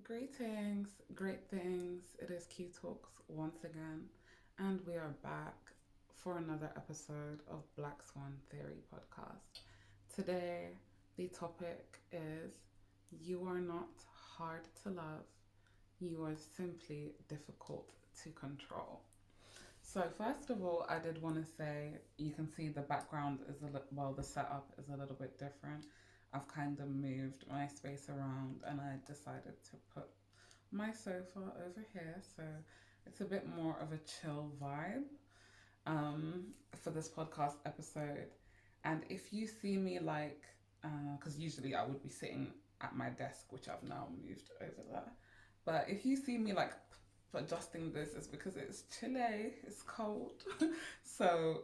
Greetings, great things. It is Q Talks once again, and we are back for another episode of Black Swan Theory podcast. Today, the topic is You are not hard to love, you are simply difficult to control. So, first of all, I did want to say you can see the background is the setup is a little bit different. I've kind of moved my space around and I decided to put my sofa over here, so it's a bit more of a chill vibe for this podcast episode. And if you see me because usually I would be sitting at my desk, which I've now moved over there. But if you see me adjusting this, it's because it's chilly, it's cold. So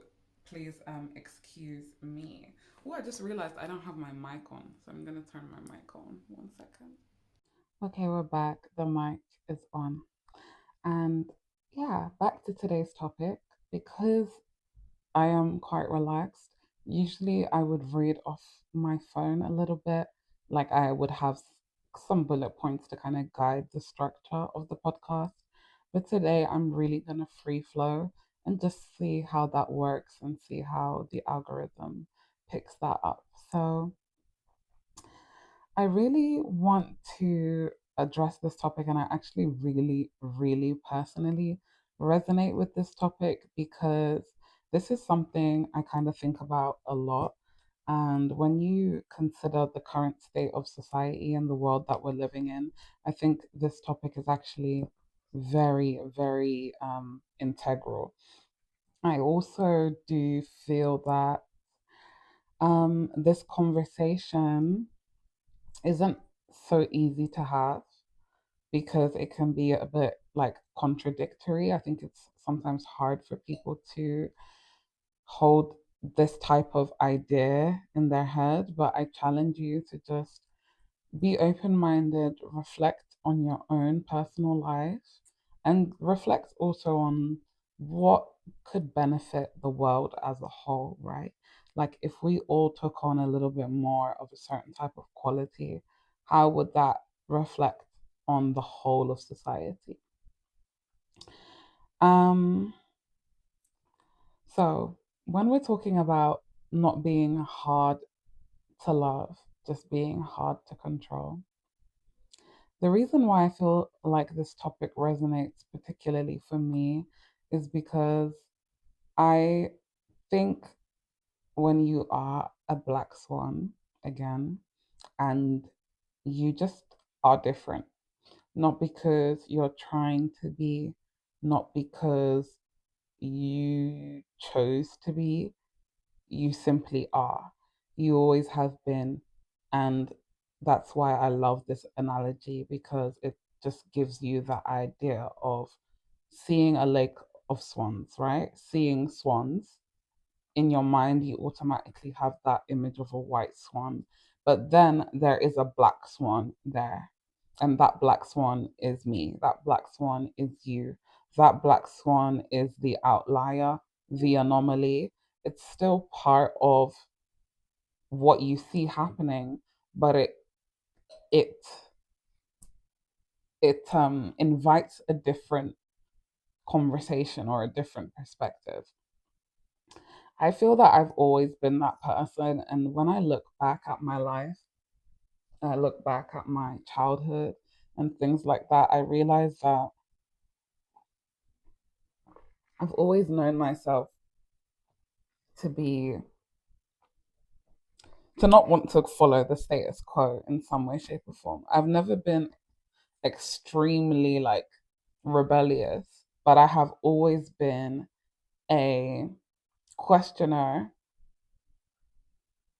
please excuse me. Oh, I just realized I don't have my mic on, so I'm gonna turn my mic on. 1 second. Okay, we're back. The mic is on. And yeah, back to today's topic. Because I am quite relaxed, usually I would read off my phone a little bit. Like I would have some bullet points to kind of guide the structure of the podcast. But today I'm really going to free flow and just see how that works and see how the algorithm picks that up. So, I really want to address this topic, and I actually really, really personally resonate with this topic because this is something I kind of think about a lot. And when you consider the current state of society and the world that we're living in, I think this topic is actually very, very integral. I also do feel that this conversation isn't so easy to have because it can be a bit like contradictory. I think it's sometimes hard for people to hold this type of idea in their head, but I challenge you to just be open minded, reflect on your own personal life, and reflect also on what could benefit the world as a whole, right? Like, if we all took on a little bit more of a certain type of quality, how would that reflect on the whole of society? Um, so, when we're talking about not being hard to love, just being hard to control, the reason why I feel like this topic resonates particularly for me is because I think when you are a black swan, again, and you just are different, not because you're trying to be, not because you chose to be, you simply are. You always have been. And that's why I love this analogy because it just gives you the idea of seeing a lake of swans, right? Seeing swans in your mind, you automatically have that image of a white swan. But then there is a black swan there. And that black swan is me. That black swan is you. That black swan is the outlier, the anomaly. It's still part of what you see happening, but it it invites a different conversation or a different perspective. I feel that I've always been that person, and when I look back at my life, I look back at my childhood and things like that, I realize that I've always known myself to be to not want to follow the status quo in some way, shape, or form. I've never been extremely rebellious, but I have always been a questioner,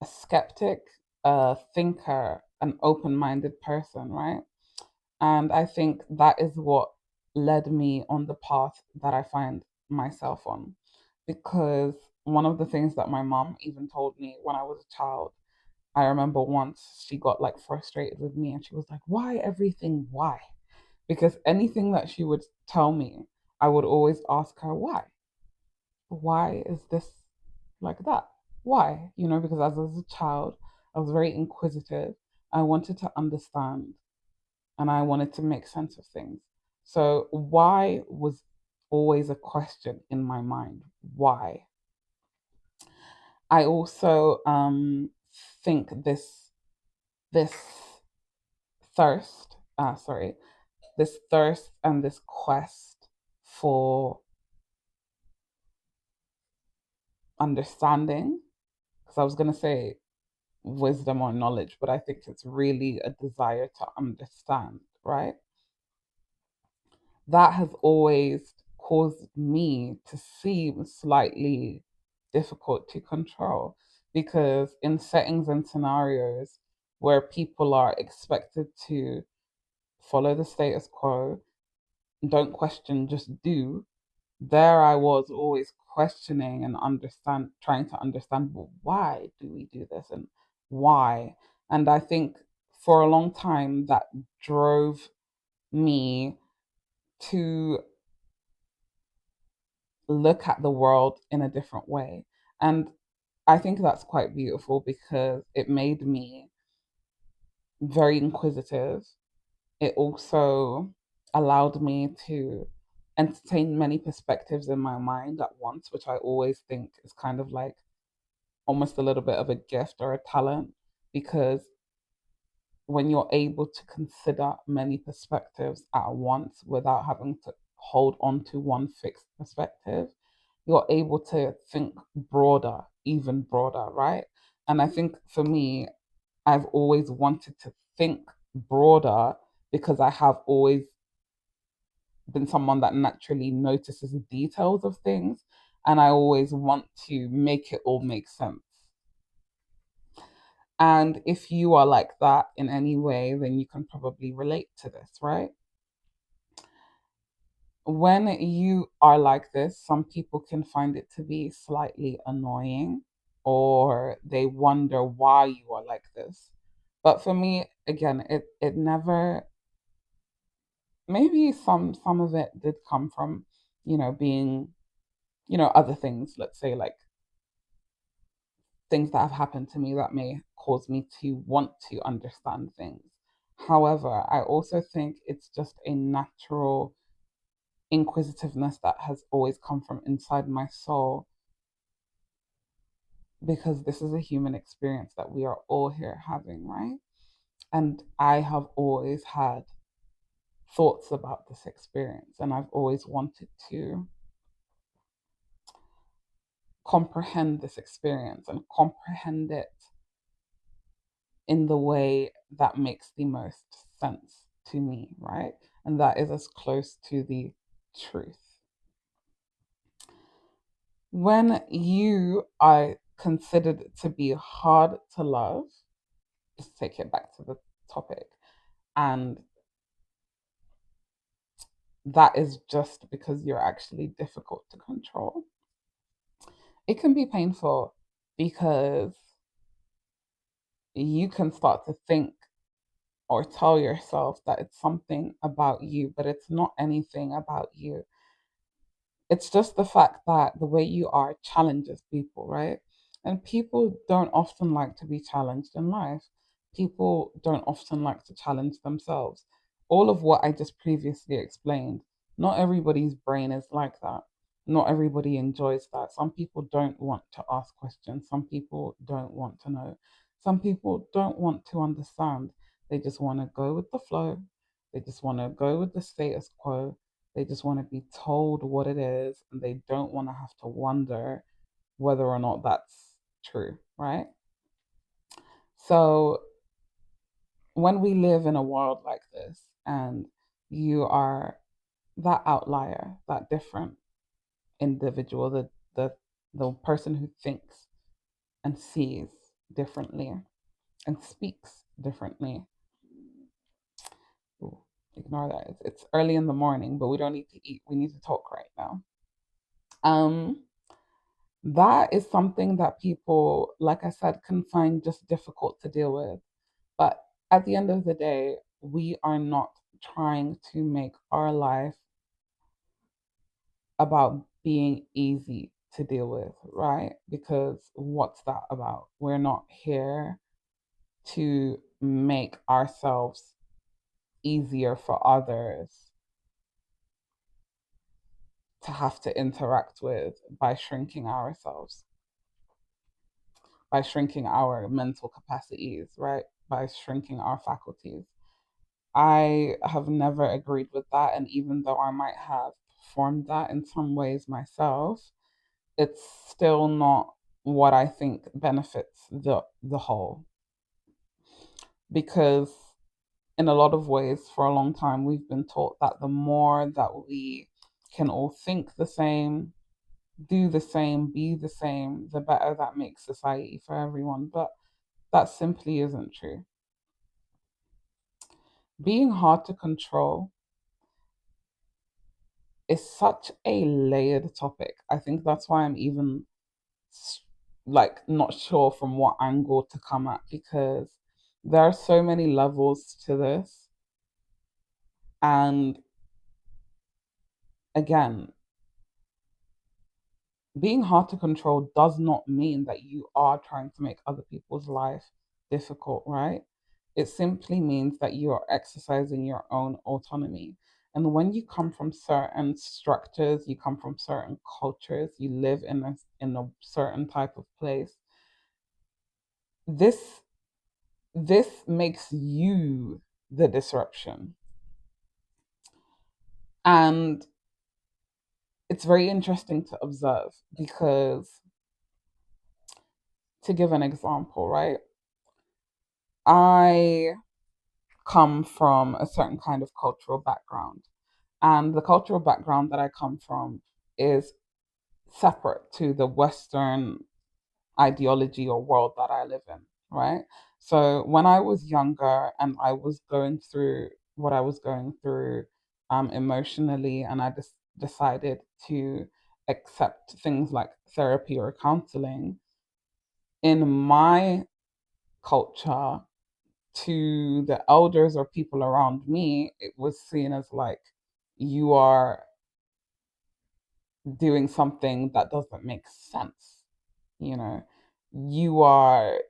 a skeptic, a thinker, an open minded person, right? And I think that is what led me on the path that I find myself on. Because one of the things that my mom even told me when I was a child, I remember once she got frustrated with me and she was like, "Why everything? Why?" Because anything that she would tell me, I would always ask her, "Why? Why is this like that? Why?" Because as a child, I was very inquisitive. I wanted to understand and I wanted to make sense of things. So, why was always a question in my mind. Why? I also think this thirst, this thirst and this quest for understanding, because I was going to say wisdom or knowledge, but I think it's really a desire to understand, right? That has always caused me to seem slightly difficult to control, because in settings and scenarios where people are expected to follow the status quo, don't question, just do, there I was always questioning and trying to understand, well, why do we do this and why? And I think for a long time that drove me to look at the world in a different way. And I think that's quite beautiful because it made me very inquisitive. It also allowed me to entertain many perspectives in my mind at once, which I always think is kind of like almost a little bit of a gift or a talent, because when you're able to consider many perspectives at once without having to hold on to one fixed perspective, you're able to think broader, even broader, right? And I think for me, I've always wanted to think broader because I have always been someone that naturally notices the details of things. And I always want to make it all make sense. And if you are like that in any way, then you can probably relate to this, right? When you are like this, some people can find it to be slightly annoying, or they wonder why you are like this. But for me, again, it never, maybe some of it did come from, being, other things, let's say like things that have happened to me that may cause me to want to understand things. However, I also think it's just a natural inquisitiveness that has always come from inside my soul, because this is a human experience that we are all here having, right? And I have always had thoughts about this experience, and I've always wanted to comprehend this experience and comprehend it in the way that makes the most sense to me, right? And that is as close to the truth. When you are considered to be hard to love, just take it back to the topic, and that is just because you're actually difficult to control. It can be painful because you can start to think or tell yourself that it's something about you, but it's not anything about you. It's just the fact that the way you are challenges people, right? And people don't often like to be challenged in life. People don't often like to challenge themselves. All of what I just previously explained, not everybody's brain is like that. Not everybody enjoys that. Some people don't want to ask questions. Some people don't want to know. Some people don't want to understand. They just want to go with the flow. They just want to go with the status quo. They just want to be told what it is, and they don't want to have to wonder whether or not that's true, right? So when we live in a world like this and you are that outlier, that different individual, the person who thinks and sees differently and speaks differently. Ooh, ignore that. It's early in the morning, but we don't need to eat. We need to talk right now. Um, that is something that people, like I said, can find just difficult to deal with. But at the end of the day, we are not trying to make our life about being easy to deal with, right? Because what's that about? We're not here to make ourselves easier for others to have to interact with by shrinking ourselves, by shrinking our mental capacities, right? By shrinking our faculties. I have never agreed with that. And even though I might have performed that in some ways myself, it's still not what I think benefits the whole. Because in a lot of ways, for a long time, we've been taught that the more that we can all think the same, do the same, be the same, the better that makes society for everyone. But that simply isn't true. Being hard to control is such a layered topic. I think that's why I'm even like not sure from what angle to come at, because there are so many levels to this. And again, being hard to control does not mean that you are trying to make other people's life difficult, right? It simply means that you are exercising your own autonomy. And when you come from certain structures, you come from certain cultures, you live in a certain type of place, this this makes you the disruption. And it's very interesting to observe because, to give an example, right? I come from a certain kind of cultural background. And the cultural background that I come from is separate to the Western ideology or world that I live in, right? So when I was younger and I was going through what I was going through emotionally, and I just decided to accept things like therapy or counseling, in my culture, to the elders or people around me, it was seen as like, you are doing something that doesn't make sense. You know, you are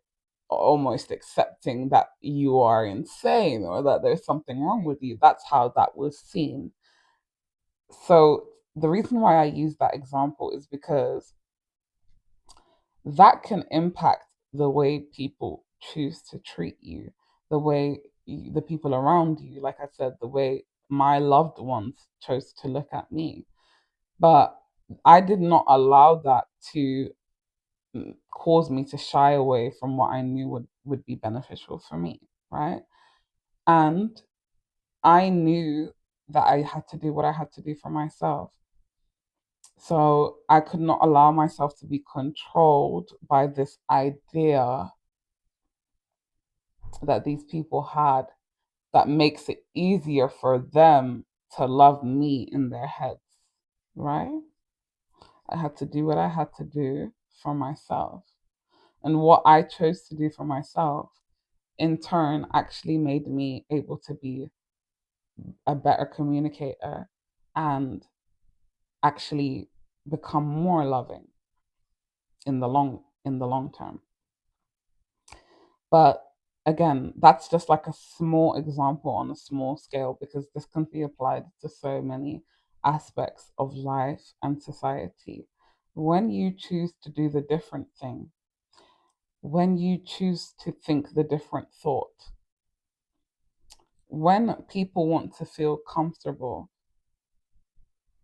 almost accepting that you are insane or that there's something wrong with you. That's how that was seen. So the reason why I use that example is because that can impact the way people choose to treat you, the way the people around you, like I said, the way my loved ones chose to look at me. But I did not allow that to cause me to shy away from what I knew would be beneficial for me, right? And I knew that I had to do what I had to do for myself. So I could not allow myself to be controlled by this idea that these people had that makes it easier for them to love me in their heads, right? I had to do what I had to do for myself. And what I chose to do for myself, in turn, actually made me able to be a better communicator and actually become more loving in the long term. But again, that's just like a small example on a small scale, because this can be applied to so many aspects of life and society. When you choose to do the different thing, when you choose to think the different thought, when people want to feel comfortable,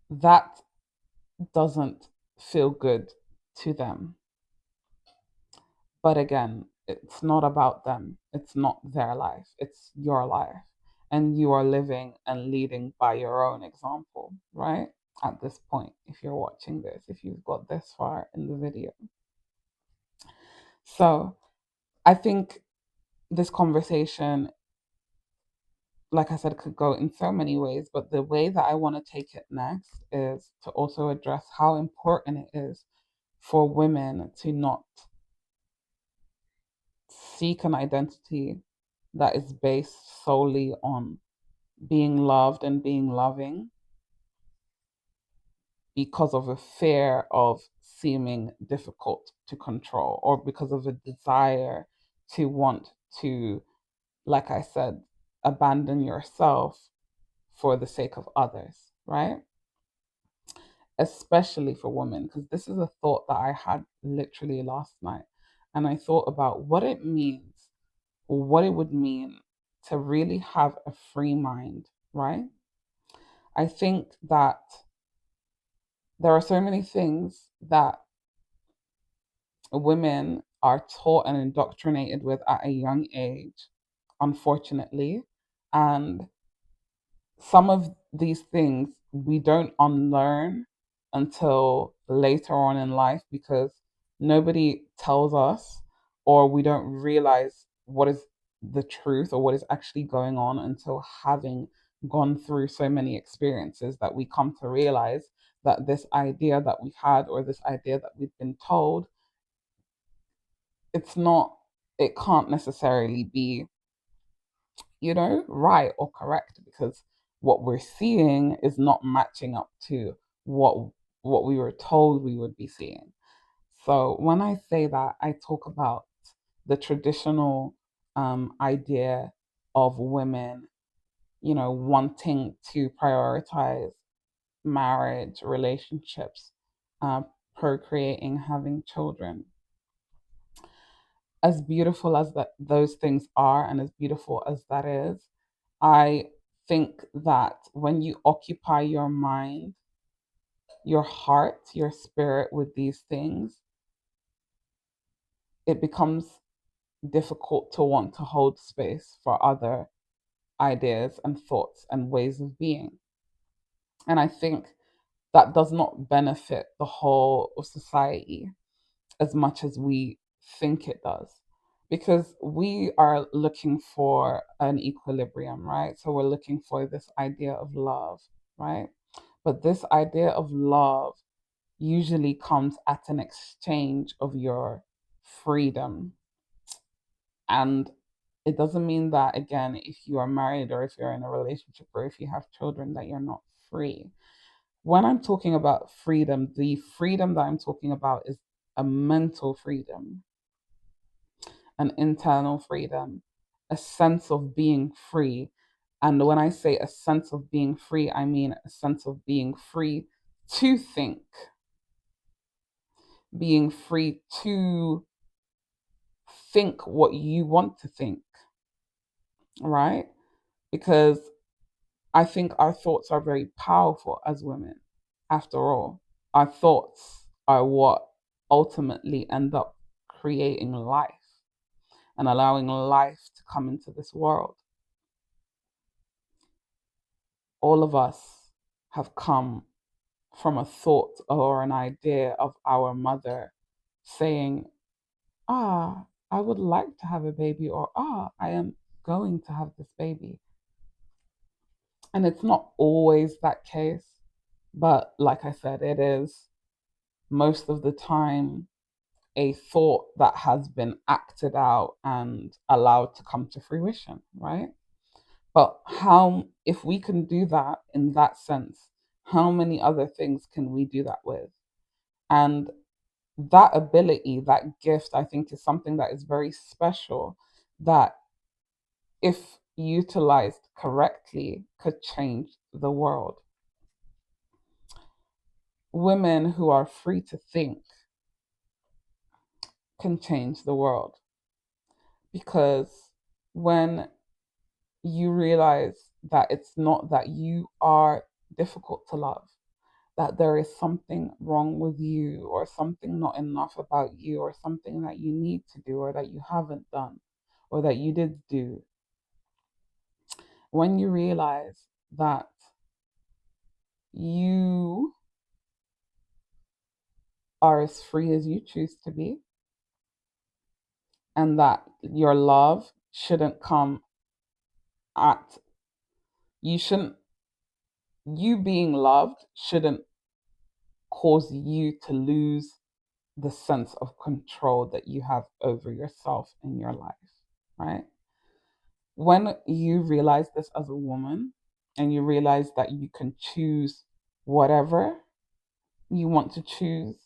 that doesn't feel good to them. But again, it's not about them. It's not their life. It's your life. And you are living and leading by your own example, right? At this point, if you're watching this, if you've got this far in the video. So I think this conversation, like I said, could go in so many ways, but the way that I want to take it next is to also address how important it is for women to not seek an identity that is based solely on being loved and being loving because of a fear of seeming difficult to control, or because of a desire to want to, like I said, abandon yourself for the sake of others, right? Especially for women, because this is a thought that I had literally last night. And I thought about what it means, what it would mean to really have a free mind, right? I think that there are so many things that women are taught and indoctrinated with at a young age, unfortunately. And some of these things we don't unlearn until later on in life because nobody tells us, or we don't realize what is the truth or what is actually going on until having gone through so many experiences that we come to realize that this idea that we had or this idea that we've been told, it's not, it can't necessarily be, right or correct, because what we're seeing is not matching up to what what we were told we would be seeing. So when I say that, I talk about the traditional idea of women, wanting to prioritize marriage, relationships, uh, procreating, having children. As beautiful as those things are, and as beautiful as that is, I think that when you occupy your mind, your heart, your spirit with these things, it becomes difficult to want to hold space for other ideas and thoughts and ways of being. And I think that does not benefit the whole of society as much as we think it does. Because we are looking for an equilibrium, right? So we're looking for this idea of love, right? But this idea of love usually comes at an exchange of your freedom. And it doesn't mean that, again, if you are married or if you're in a relationship or if you have children, that you're not free. When I'm talking about freedom, the freedom that I'm talking about is a mental freedom, an internal freedom, a sense of being free. And when I say a sense of being free, I mean a sense of being free to think, being free to think what you want to think, right? Because I think our thoughts are very powerful as women. After all, our thoughts are what ultimately end up creating life and allowing life to come into this world. All of us have come from a thought or an idea of our mother saying, I would like to have a baby, or I am going to have this baby. And it's not always that case, but like I said, it is most of the time a thought that has been acted out and allowed to come to fruition, right? But how, if we can do that in that sense, how many other things can we do that with? And that ability, that gift, I think is something that is very special, that if utilized correctly could change the world. Women who are free to think can change the world, because when you realize that it's not that you are difficult to love, that there is something wrong with you, or something not enough about you, or something that you need to do, or that you haven't done, or that you did do. When you realize that you are as free as you choose to be, and that your love shouldn't come at, you shouldn't, you being loved shouldn't cause you to lose the sense of control that you have over yourself in your life, right? When you realize this as a woman, and you realize that you can choose whatever you want to choose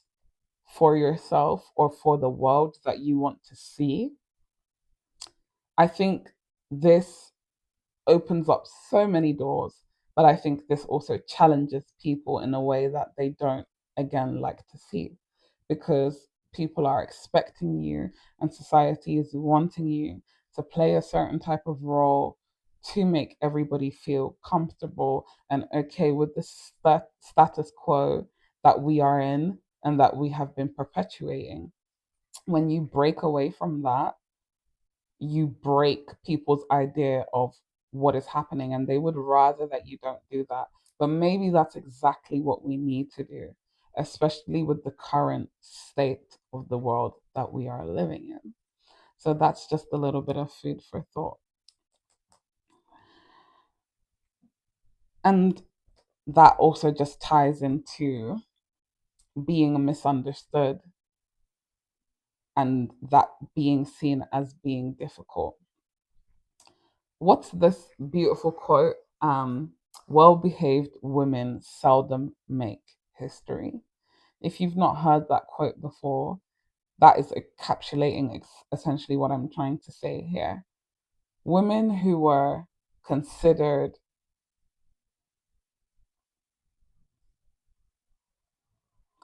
for yourself or for the world that you want to see, I think this opens up so many doors, but I think this also challenges people in a way that they don't, again, like to see, because people are expecting you and society is wanting you to play a certain type of role to make everybody feel comfortable and okay with the status quo that we are in and that we have been perpetuating. When you break away from that, you break people's idea of what is happening, and they would rather that you don't do that. But maybe that's exactly what we need to do, especially with the current state of the world that we are living in. So that's just a little bit of food for thought. And that also just ties into being misunderstood and that being seen as being difficult. What's this beautiful quote? Well behaved women seldom make history. If you've not heard that quote before, that is encapsulating essentially what I'm trying to say here. Women who were considered,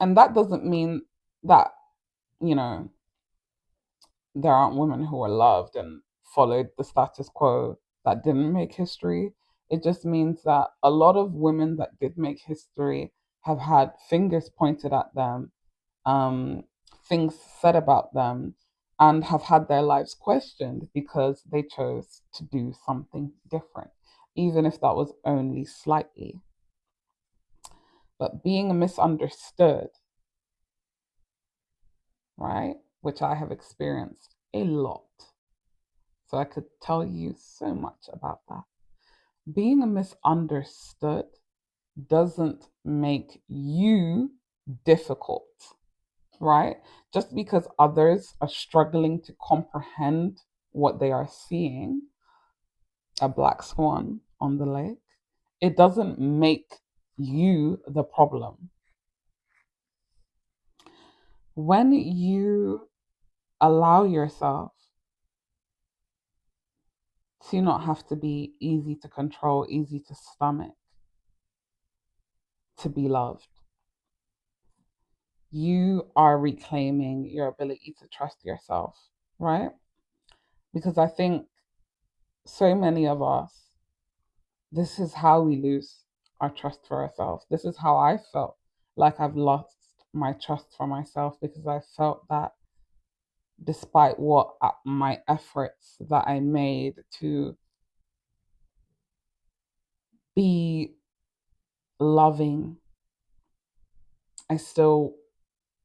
and that doesn't mean that, you know, there aren't women who were loved and followed the status quo that didn't make history. It just means that a lot of women that did make history have had fingers pointed at them, um, things said about them, and have had their lives questioned because they chose to do something different, even if that was only slightly. But being misunderstood, right, which I have experienced a lot. So I could tell you so much about that. Being misunderstood doesn't make you difficult, right? Just because others are struggling to comprehend what they are seeing, a black swan on the lake, it doesn't make you the problem. When you allow yourself to not have to be easy to control, easy to stomach, to be loved, you are reclaiming your ability to trust yourself, right? Because I think so many of us, this is how we lose our trust for ourselves. This is how I felt like I've lost my trust for myself, because I felt that despite what my efforts that I made to be loving, I still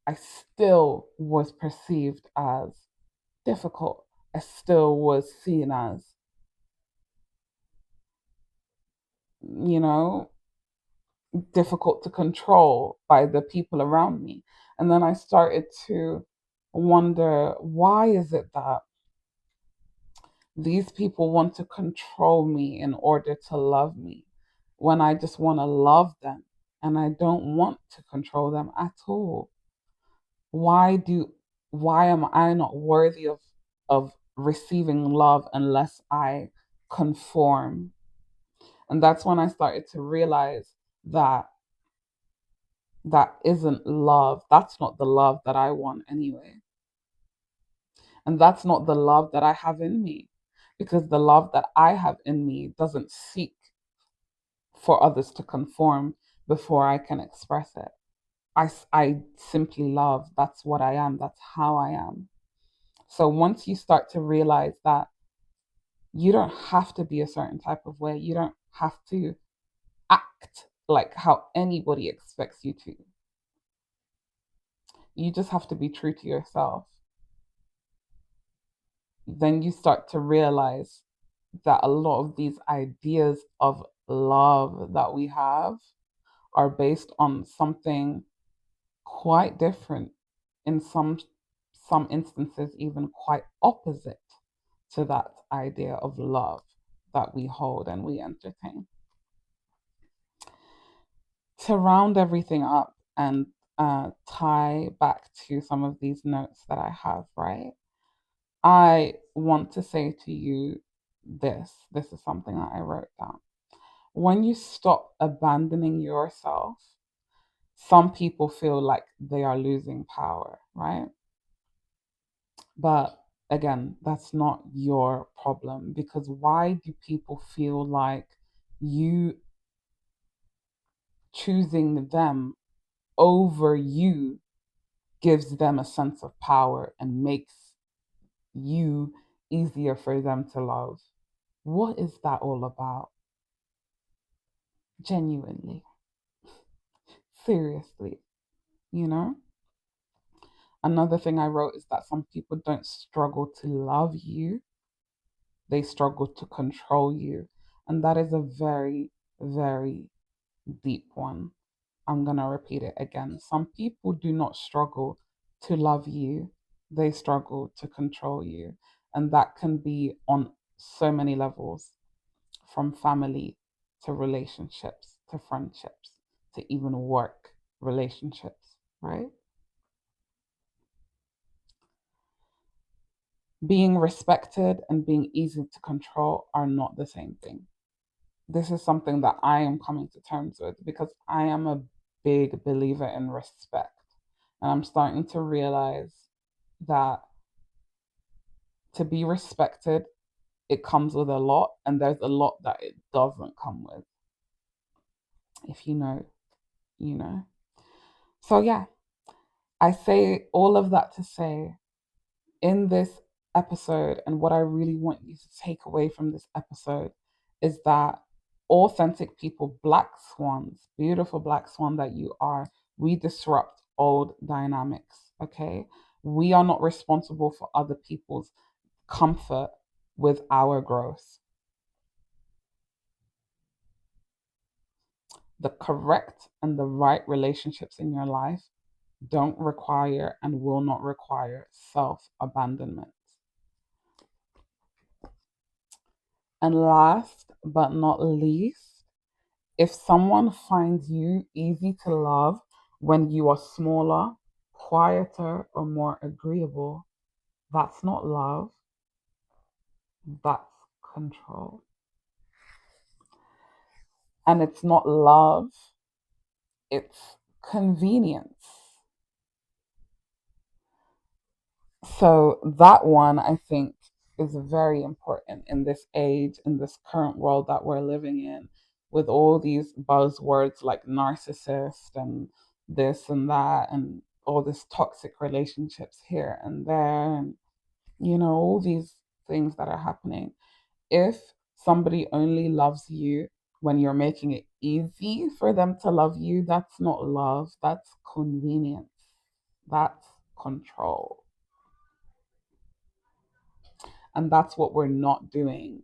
I still was perceived as difficult. I still was seen as, you know, difficult to control by the people around me. And then I started to wonder, why is it that these people want to control me in order to love me when I just want to love them and I don't want to control them at all? Why do why am I not worthy of receiving love unless I conform? And that's when I started to realize that that isn't love. That's not the love that I want anyway. And that's not the love that I have in me, because the love that I have in me doesn't seek for others to conform before I can express it. I simply love. That's what I am. That's how I am. So once you start to realize that you don't have to be a certain type of way, you don't have to act like how anybody expects you to. You just have to be true to yourself. Then you start to realize that a lot of these ideas of love that we have are based on something quite different, in some instances even quite opposite to that idea of love that we hold and we entertain. To round everything up and tie back to some of these notes that I have, right? I want to say to you this is something that I wrote down. When you stop abandoning yourself, some people feel like they are losing power, right? But again, that's not your problem, because why do people feel like you choosing them over you gives them a sense of power and makes you easier for them to love? What is that all about? Genuinely, seriously, you know? Another thing I wrote is that some people don't struggle to love you, they struggle to control you. And that is a very, very deep one. I'm going to repeat it again. Some people do not struggle to love you, they struggle to control you. And that can be on so many levels, from family to relationships to friendships to even work relationships, right? Being respected and being easy to control are not the same thing. This is something that I am coming to terms with, because I am a big believer in respect. And I'm starting to realize that to be respected, it comes with a lot, and there's a lot that it doesn't come with. If you know, you know. So, yeah, I say all of that to say, in this episode, and what I really want you to take away from this episode, is that authentic people, black swans, beautiful black swan that you are, we disrupt old dynamics, okay? We are not responsible for other people's comfort with our growth. The correct and the right relationships in your life don't require and will not require self abandonment. And last but not least, if someone finds you easy to love when you are smaller, quieter, or more agreeable, that's not love, that's control. And it's not love, it's convenience. So that one, I think, is very important in this age, in this current world that we're living in, with all these buzzwords like narcissist and this and that, and all this toxic relationships here and there, and all these things that are happening. If somebody only loves you when you're making it easy for them to love you, that's not love, that's convenience, that's control. And that's what we're not doing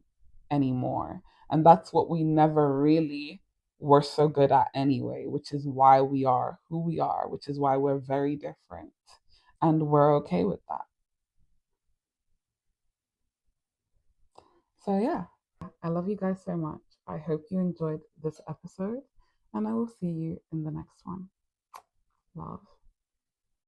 anymore. And that's what we never really were so good at anyway, which is why we are who we are, which is why we're very different. And we're okay with that. So, yeah, I love you guys so much. I hope you enjoyed this episode, and I will see you in the next one. Love.